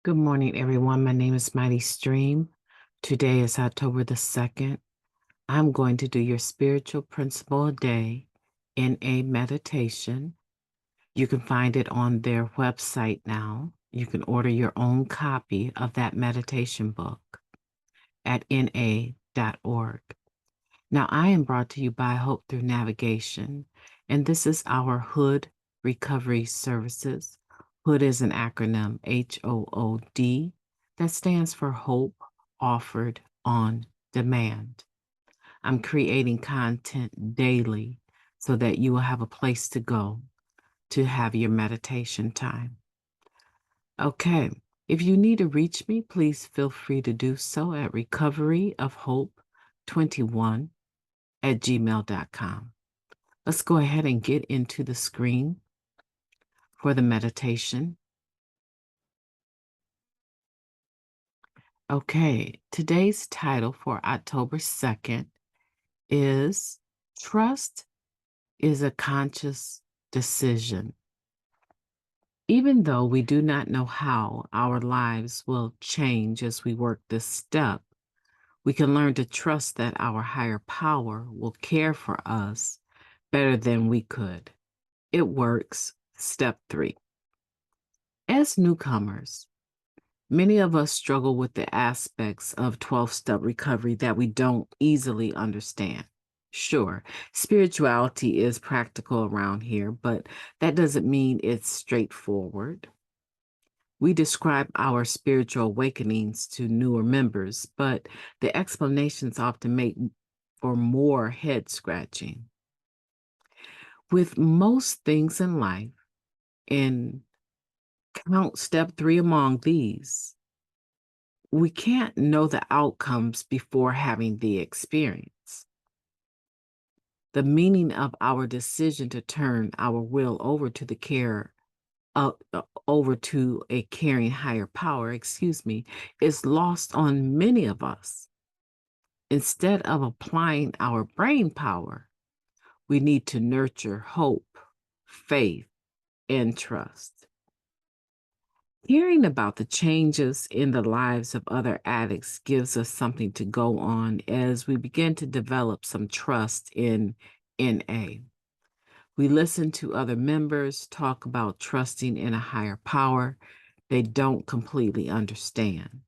Good morning, everyone. My name is Mighty Stream. Today is October the 2nd. I'm going to do your spiritual principle a day in a meditation. You can find it on their website now. You can order your own copy of that meditation book at na.org. Now, I am brought to you by Hope Through Navigation, and this is our H.O.O.D Recovery Services. H.O.O.D is an acronym, H-O-O-D, that stands for Hope Offered on Demand. I'm creating content daily so that you will have a place to go to have your meditation time. Okay, if you need to reach me, please feel free to do so at recoveryofhope21@gmail.com. Let's go ahead and get into the screen for the meditation. Okay, today's title for October 2nd is Trust is a Conscious Decision. Even though we do not know how our lives will change as we work this step, we can learn to trust that our higher power will care for us better than we could. It works. Step 3. As newcomers, many of us struggle with the aspects of 12-step recovery that we don't easily understand. Sure, spirituality is practical around here, but that doesn't mean it's straightforward. We describe our spiritual awakenings to newer members, but the explanations often make for more head scratching. With most things in life, and count step 3 among these, we can't know the outcomes before having the experience. The meaning of our decision to turn our will over to the care over to a caring higher power, is lost on many of us. Instead of applying our brain power, we need to nurture hope, faith, and trust. Hearing about the changes in the lives of other addicts gives us something to go on as we begin to develop some trust in NA. We listen to other members talk about trusting in a higher power they don't completely understand.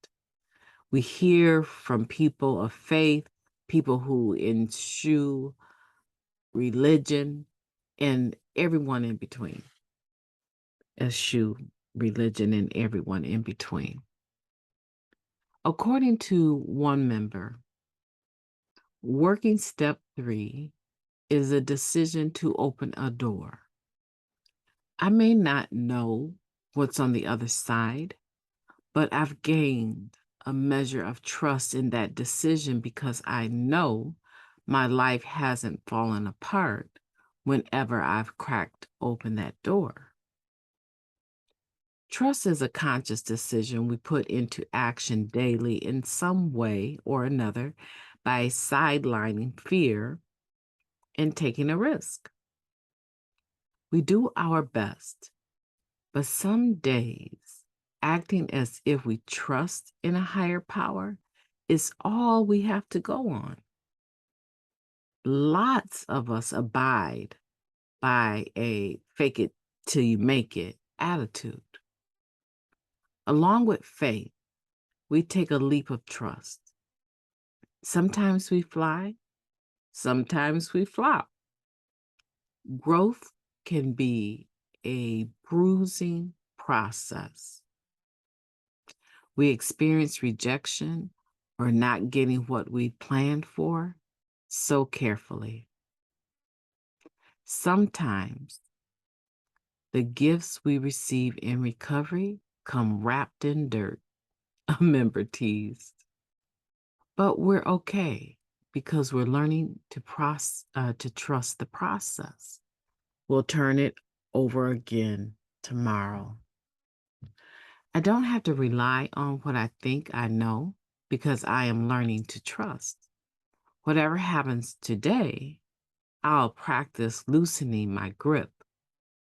We hear from people of faith, people who eschew religion, and everyone in between. Eschew religion and everyone in between. According to one member, working step 3 is a decision to open a door. I may not know what's on the other side, but I've gained a measure of trust in that decision because I know my life hasn't fallen apart whenever I've cracked open that door. Trust is a conscious decision we put into action daily in some way or another by sidelining fear and taking a risk. We do our best, but some days acting as if we trust in a higher power is all we have to go on. Lots of us abide by a fake it till you make it attitude. Along with faith, we take a leap of trust. Sometimes we fly, sometimes we flop. Growth can be a bruising process. We experience rejection or not getting what we planned for so carefully. Sometimes the gifts we receive in recovery come wrapped in dirt, a member teased. But we're okay because we're learning to trust the process. We'll turn it over again tomorrow. I don't have to rely on what I think I know because I am learning to trust. Whatever happens today, I'll practice loosening my grip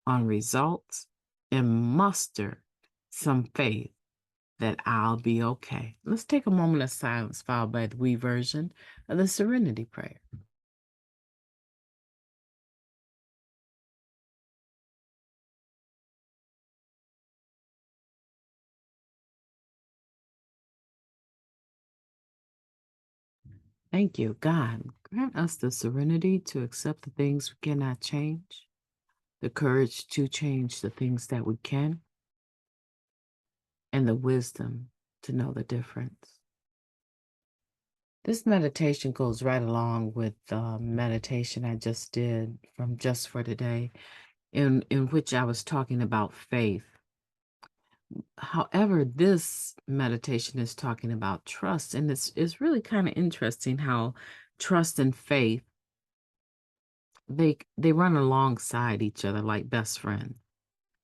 on results and muster some faith that I'll be okay. Let's take a moment of silence, followed by the we version of the Serenity Prayer. Thank you, God. Grant us the serenity to accept the things we cannot change, the courage to change the things that we can, and the wisdom to know the difference. This meditation goes right along with the meditation I just did from Just for Today, in which I was talking about faith. However, this meditation is talking about trust, and it's really kind of interesting how trust and faith they run alongside each other like best friends,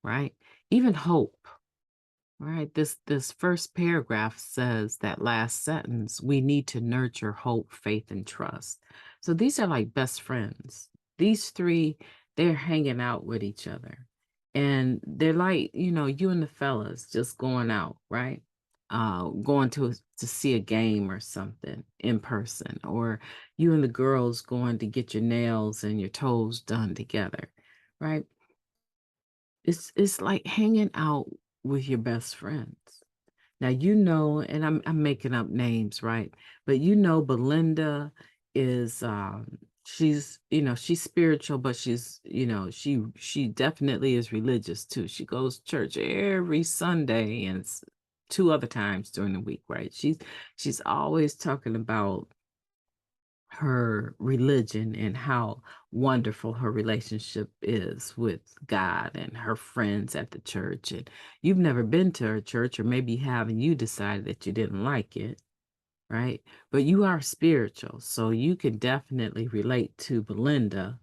right? Even hope. Right. This first paragraph says that last sentence, we need to nurture hope, faith, and trust. So these are like best friends. These three, they're hanging out with each other. And they're like, you and the fellas just going out, right? Going to see a game or something in person, or you and the girls going to get your nails and your toes done together, right? It's like hanging out with your best friends. Now and I'm making up names, right? But Belinda is she's spiritual, but she definitely is religious too. She goes to church every Sunday and two other times during the week, right? She's always talking about her religion and how wonderful her relationship is with God and her friends at the church. And you've never been to her church, or maybe you have, and you decided that you didn't like it, right? But you are spiritual, so you can definitely relate to Belinda,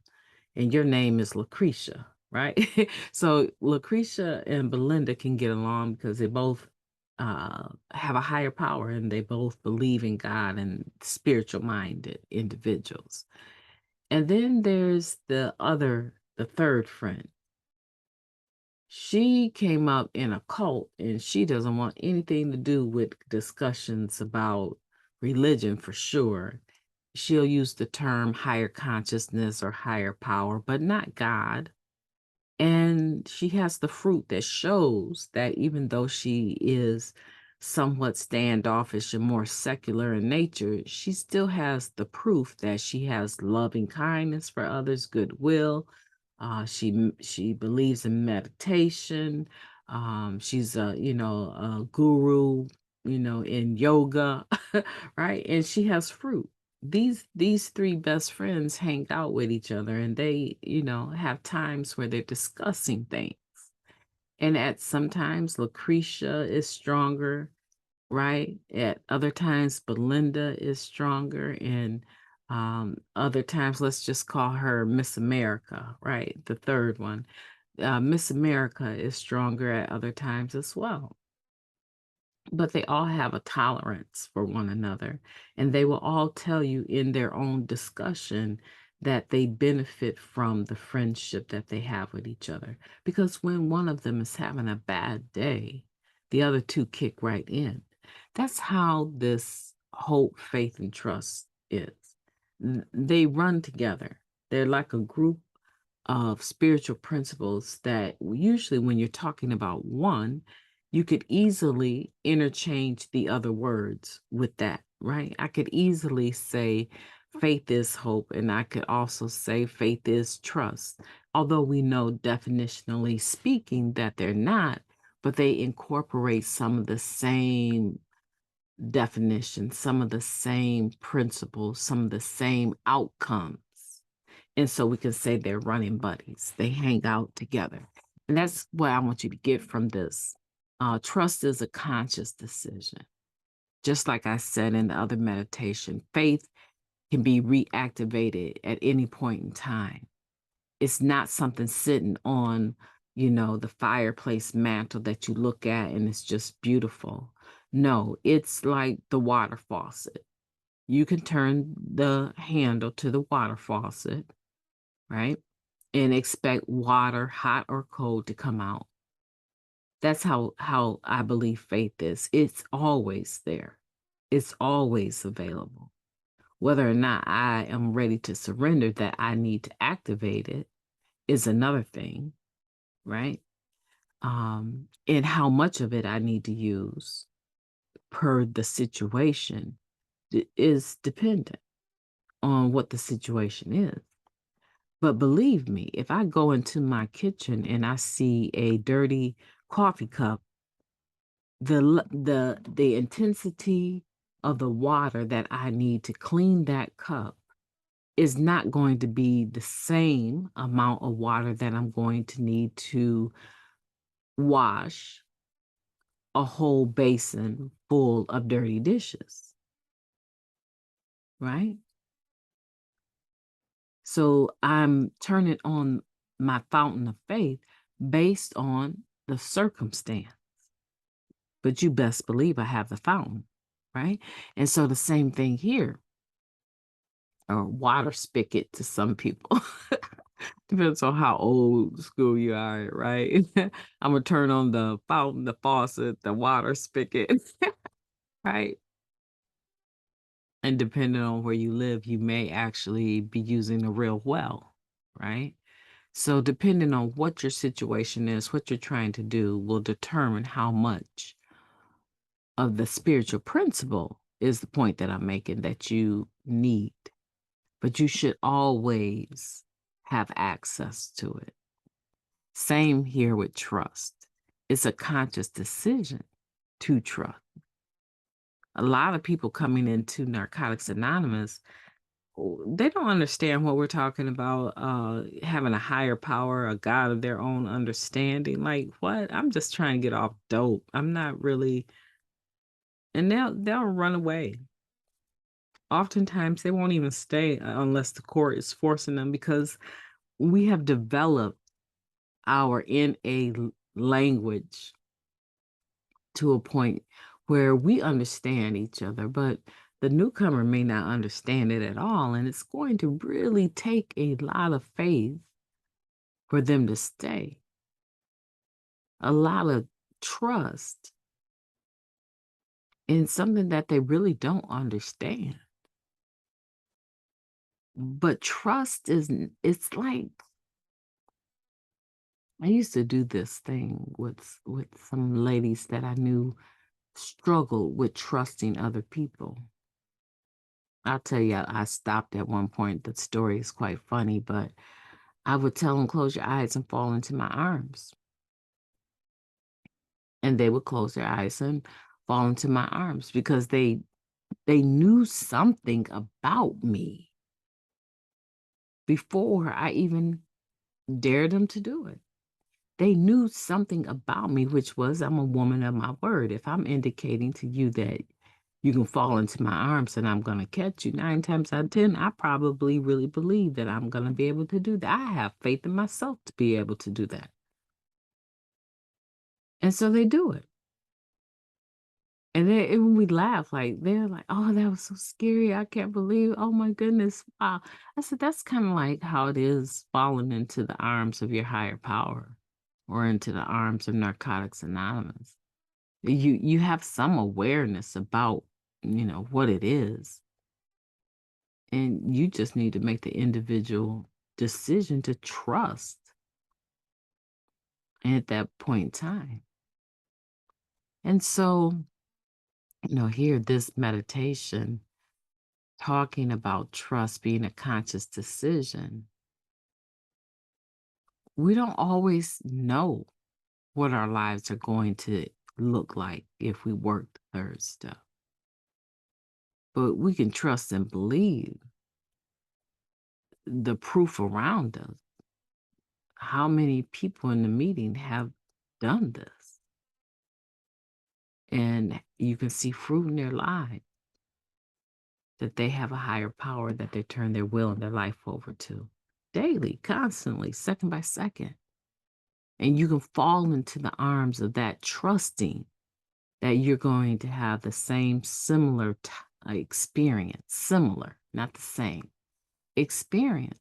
and your name is Lucretia, right? So Lucretia and Belinda can get along because they both have a higher power, and they both believe in God and spiritual minded individuals. And then there's the third friend. She came up in a cult, and she doesn't want anything to do with discussions about religion for sure. She'll use the term higher consciousness or higher power, but not God. And she has the fruit that shows that even though she is somewhat standoffish and more secular in nature, she still has the proof that she has loving kindness for others, goodwill. She believes in meditation. She's a guru, in yoga, right? And she has fruit. These three best friends hang out with each other, and they have times where they're discussing things. And at sometimes Lucretia is stronger, right? At other times Belinda is stronger, and other times let's just call her Miss America, right? The third one. Miss America is stronger at other times as well, but they all have a tolerance for one another. And they will all tell you in their own discussion that they benefit from the friendship that they have with each other. Because when one of them is having a bad day, the other two kick right in. That's how this hope, faith, and trust is. They run together. They're like a group of spiritual principles that usually when you're talking about one, you could easily interchange the other words with that, right? I could easily say faith is hope, and I could also say faith is trust, although we know definitionally speaking that they're not, but they incorporate some of the same definitions, some of the same principles, some of the same outcomes. And so we can say they're running buddies. They hang out together. And that's what I want you to get from this. Trust is a conscious decision. Just like I said in the other meditation, faith can be reactivated at any point in time. It's not something sitting on, the fireplace mantle that you look at and it's just beautiful. No, it's like the water faucet. You can turn the handle to the water faucet, right? And expect water, hot or cold, to come out. That's how I believe faith is. It's always there. It's always available. Whether or not I am ready to surrender that I need to activate it is another thing, right? And how much of it I need to use per the situation is dependent on what the situation is. But believe me, if I go into my kitchen and I see a dirty coffee cup, the intensity of the water that I need to clean that cup is not going to be the same amount of water that I'm going to need to wash a whole basin full of dirty dishes, right? So I'm turning on my fountain of faith based on the circumstance. But you best believe I have the fountain, right? And so the same thing here, or water spigot to some people. Depends on how old school you are, right? I'm gonna turn on the fountain, the faucet, the water spigot, right? And depending on where you live, you may actually be using a real well, right? So depending on what your situation is, what you're trying to do will determine how much of the spiritual principle is the point that I'm making that you need. But you should always have access to it. Same here with trust. It's a conscious decision to trust. A lot of people coming into Narcotics Anonymous, they don't understand what we're talking about, having a higher power, a God of their own understanding. Like, what? I'm just trying to get off dope. I'm not really, and they'll run away. Oftentimes they won't even stay unless the court is forcing them, because we have developed our NA language to a point where we understand each other, but the newcomer may not understand it at all. And it's going to really take a lot of faith for them to stay, a lot of trust in something that they really don't understand. But trust isn't, it's like, I used to do this thing with some ladies that I knew struggled with trusting other people. I'll tell you, I stopped at one point. The story is quite funny, but I would tell them, close your eyes and fall into my arms. And they would close their eyes and fall into my arms because they knew something about me before I even dared them to do it. They knew something about me, which was I'm a woman of my word. If I'm indicating to you that you can fall into my arms and I'm going to catch you, 9 times out of 10, I probably really believe that I'm going to be able to do that. I have faith in myself to be able to do that. And so they do it. And then when we laugh, like they're like, "Oh, that was so scary. I can't believe. Oh my goodness, wow." I said, "That's kind of like how it is falling into the arms of your higher power, or into the arms of Narcotics Anonymous. You have some awareness about, what it is, and you just need to make the individual decision to trust at that point in time. And so, here this meditation talking about trust being a conscious decision, we don't always know what our lives are going to look like if we work the third step. But we can trust and believe the proof around us. How many people in the meeting have done this? And you can see fruit in their lives, that they have a higher power that they turn their will and their life over to daily, constantly, second by second. And you can fall into the arms of that, trusting that you're going to have the same similar experience, similar, not the same experience.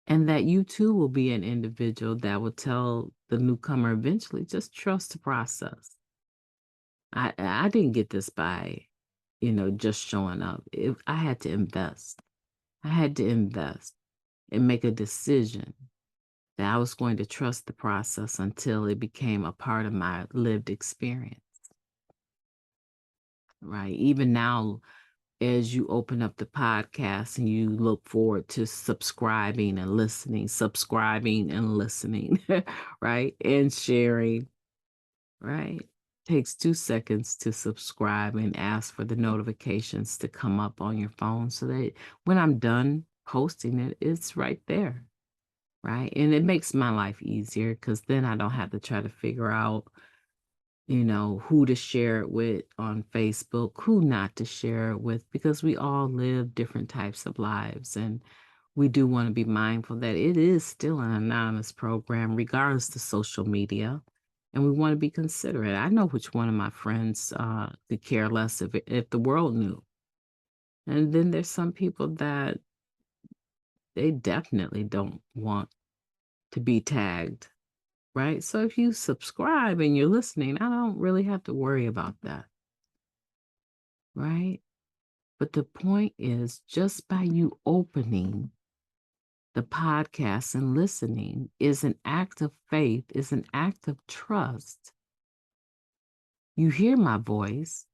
And that you too will be an individual that will tell the newcomer eventually, just trust the process. I didn't get this by, just showing up. I had to invest. I had to invest and make a decision that I was going to trust the process until it became a part of my lived experience, right? Even now, as you open up the podcast and you look forward to subscribing and listening, right? And sharing, right? Takes 2 seconds to subscribe and ask for the notifications to come up on your phone so that when I'm done posting it, it's right there, right? And it makes my life easier because then I don't have to try to figure out, who to share it with on Facebook, who not to share it with, because we all live different types of lives. And we do want to be mindful that it is still an anonymous program, regardless to social media. And we want to be considerate. I know which one of my friends could care less if the world knew. And then there's some people that they definitely don't want to be tagged, right? So if you subscribe and you're listening, I don't really have to worry about that, right? But the point is, just by you opening the podcast and listening is an act of faith, is an act of trust. You hear my voice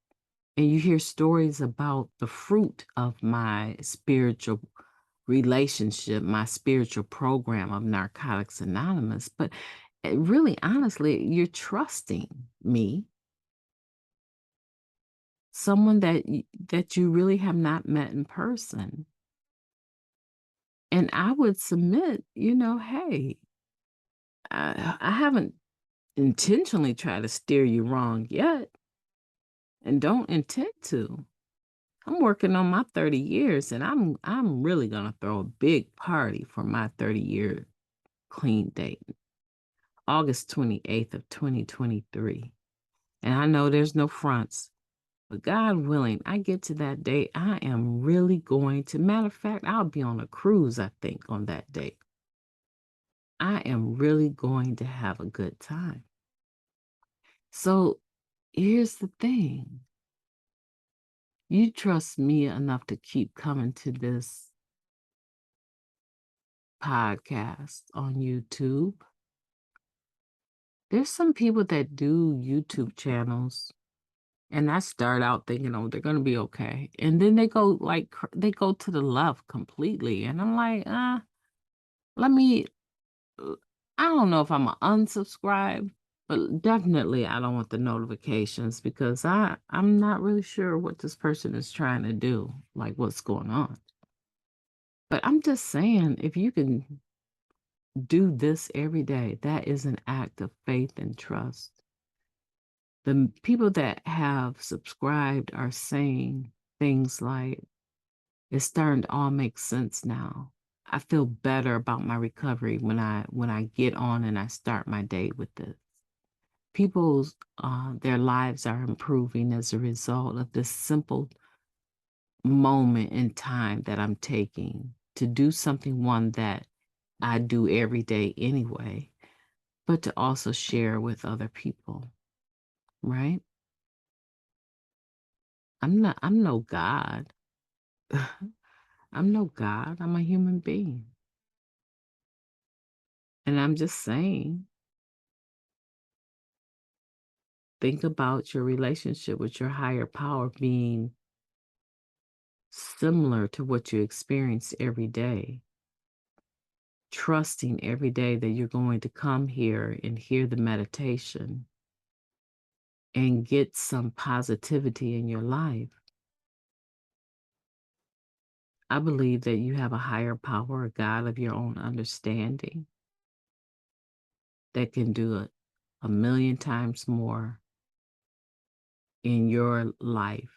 and you hear stories about the fruit of my spiritual relationship, my spiritual program of Narcotics Anonymous. But really, honestly, you're trusting me, someone that you really have not met in person. And I would submit, hey, I haven't intentionally tried to steer you wrong yet and don't intend to. I'm working on my 30 years and I'm really going to throw a big party for my 30-year clean date, August 28th of 2023. And I know there's no fronts, but God willing, I get to that date, I am really going to, matter of fact, I'll be on a cruise, I think, on that date. I am really going to have a good time. So here's the thing. You trust me enough to keep coming to this podcast on YouTube. There's some people that do YouTube channels and I start out thinking, oh, they're going to be okay. And then they go they go to the left completely. And I'm like, let me, I don't know if I'm going to unsubscribe, but definitely I don't want the notifications because I'm not really sure what this person is trying to do, like what's going on. But I'm just saying, if you can do this every day, that is an act of faith and trust. The people that have subscribed are saying things like, it's starting to all make sense now. I feel better about my recovery when I get on and I start my day with this. People's their lives are improving as a result of this simple moment in time that I'm taking to do something, one that I do every day anyway, but to also share with other people, right? I'm no God. I'm no God. I'm a human being. And I'm just saying, think about your relationship with your higher power being similar to what you experience every day. Trusting every day that you're going to come here and hear the meditation and get some positivity in your life. I believe that you have a higher power, a God of your own understanding that can do it a million times more in your life,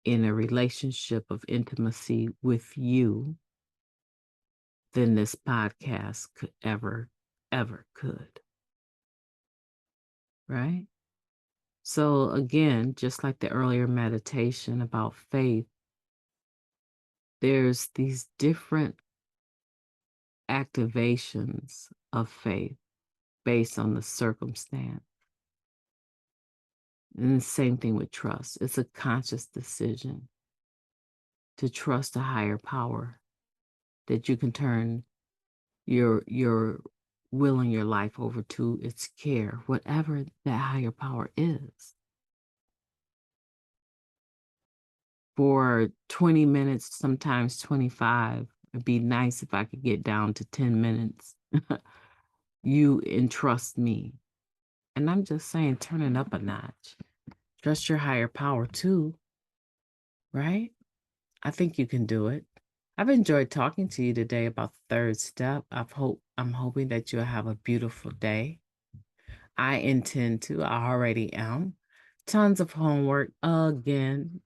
in a relationship of intimacy with you than this podcast could ever could. Right? So again, just like the earlier meditation about faith, there's these different activations of faith based on the circumstance. And the same thing with trust. It's a conscious decision to trust a higher power that you can turn your will and your life over to its care, whatever that higher power is. For 20 minutes, sometimes 25, it'd be nice if I could get down to 10 minutes. You entrust me. And I'm just saying, turn it up a notch. Trust your higher power too, right? I think you can do it. I've enjoyed talking to you today about the third step. I'm hoping that you'll have a beautiful day. I intend to. I already am. Tons of homework again,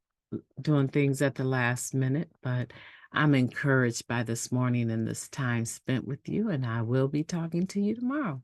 doing things at the last minute, but I'm encouraged by this morning and this time spent with you, and I will be talking to you tomorrow.